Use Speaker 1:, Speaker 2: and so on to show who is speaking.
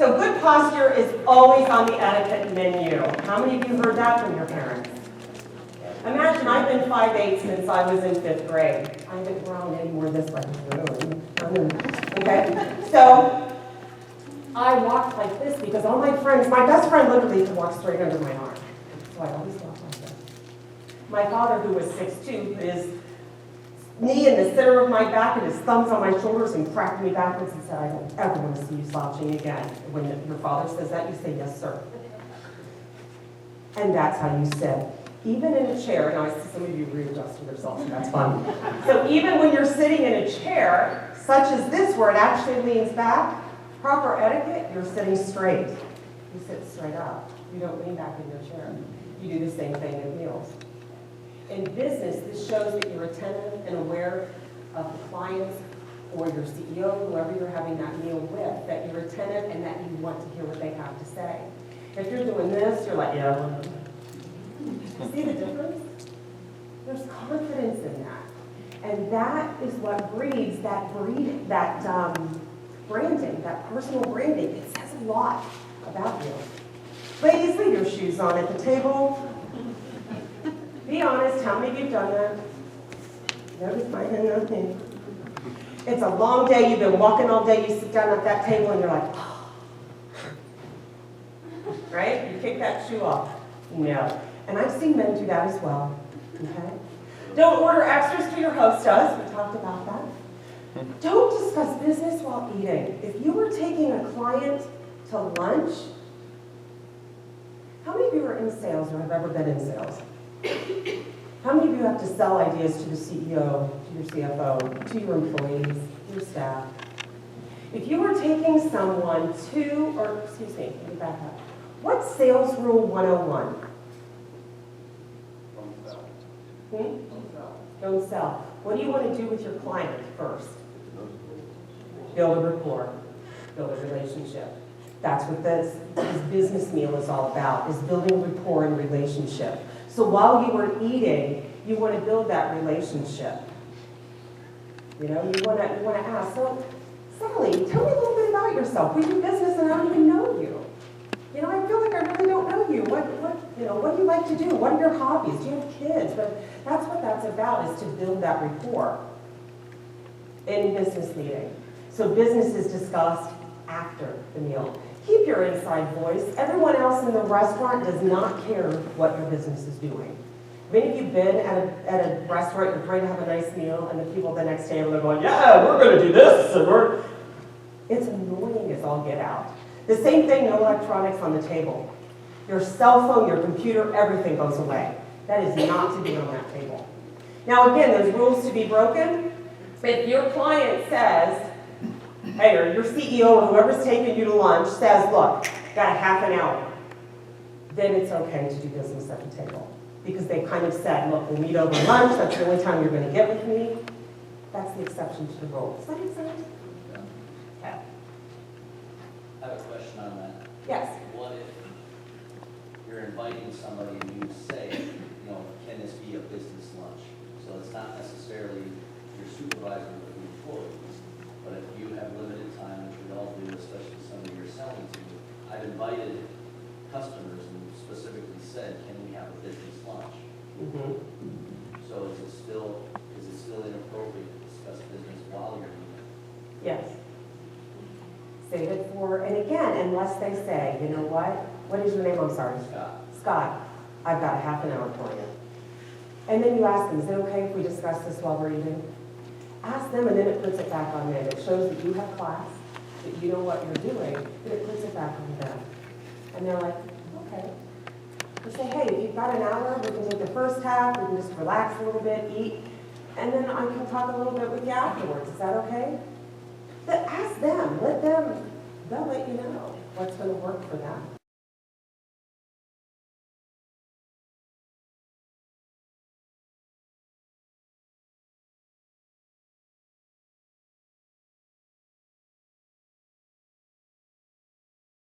Speaker 1: So good posture is always on the etiquette menu. How many of you heard that from your parents? Imagine I've been 5'8" since I was in 5th grade. I haven't grown any more this way. Okay, so I walked like this because all my friends, my best friend literally could walk straight under my arm. So I always walked like this. My father, who was 6'2", put his knee in the center of my back and his thumbs on my shoulders and cracked me backwards and said, I don't ever want to see you slouching again. When your father says that, you say, yes, sir. And that's how you sit. Even in a chair, and I see some of you readjusting yourselves, so that's fun. So even when you're sitting in a chair, such as this, where it actually leans back, proper etiquette, you're sitting straight. You sit straight up. You don't lean back in your chair. You do the same thing at meals. In business, this shows that you're attentive and aware of the clients or your CEO, whoever you're having that meal with, that you're attentive and that you want to hear what they have to say. If you're doing this, you're like, yeah. See the difference? There's confidence in that. And that is what breeds that branding, that personal branding. It says a lot about you. Ladies, leave your shoes on at the table. Be honest, how many of you have done that? Notice my hand on me. It's a long day, you've been walking all day, you sit down at that table and you're like, oh. Right? You kick that shoe off. No. And I've seen men do that as well. Okay? Don't order extras till your host does. We talked about that. Don't discuss business while eating. If you were taking a client to lunch, how many of you are in sales or have ever been in sales? How many of you have to sell ideas to the CEO, to your CFO, to your employees, to your staff? If you were taking someone let me back up. What's sales rule 101? Don't sell. What do you want to do with your client first? Build a rapport, build a relationship. That's what this business meal is all about, is building rapport and relationship. So while you are eating, you want to build that relationship. You know, you want to ask, so Sally, tell me a little bit about yourself. We do business and I don't even know you. You know, I feel like I really don't know you. What do you like to do? What are your hobbies? Do you have kids? But that's what that's about, is to build that rapport in business meeting. So business is discussed after the meal. Keep your inside voice. Everyone else in the restaurant does not care what your business is doing. Many of you have been at a restaurant, you're trying to have a nice meal, and the people the next table are going, yeah, we're going to do this, and it's annoying as all get out. The same thing, no electronics on the table. Your cell phone, your computer, everything goes away. That is not to be on that table. Now again, there's rules to be broken. If your client says, hey, or your CEO or whoever's taking you to lunch says, look, got a half an hour, then it's okay to do business at the table. Because they kind of said, look, we'll meet over lunch, that's the only time you're going to get with me. That's the exception to the rule. Does that make sense? Okay.
Speaker 2: I have a question on that.
Speaker 1: Yes.
Speaker 2: What if you're inviting somebody and you say, can this be a business lunch? So it's not necessarily your supervisor or the employees, but if you have limited time, which we all do, especially somebody you're selling to, I've invited customers and specifically said, can we have a business lunch?
Speaker 1: Mm-hmm.
Speaker 2: So is it still inappropriate to discuss business while you're eating?
Speaker 1: Yes. Save it for, and again, unless they say, you know what is your name? I'm sorry. Scott, I've got a half an hour for you. And then you ask them, is it okay if we discuss this while we're eating? Ask them, and then it puts it back on them. It shows that you have class, that you know what you're doing, but it puts it back on them. And they're like, okay. You say, hey, if you've got an hour, we can take the first half, we can just relax a little bit, eat, and then I can talk a little bit with you afterwards. Is that okay? But ask them, they'll let you know what's going to work for them.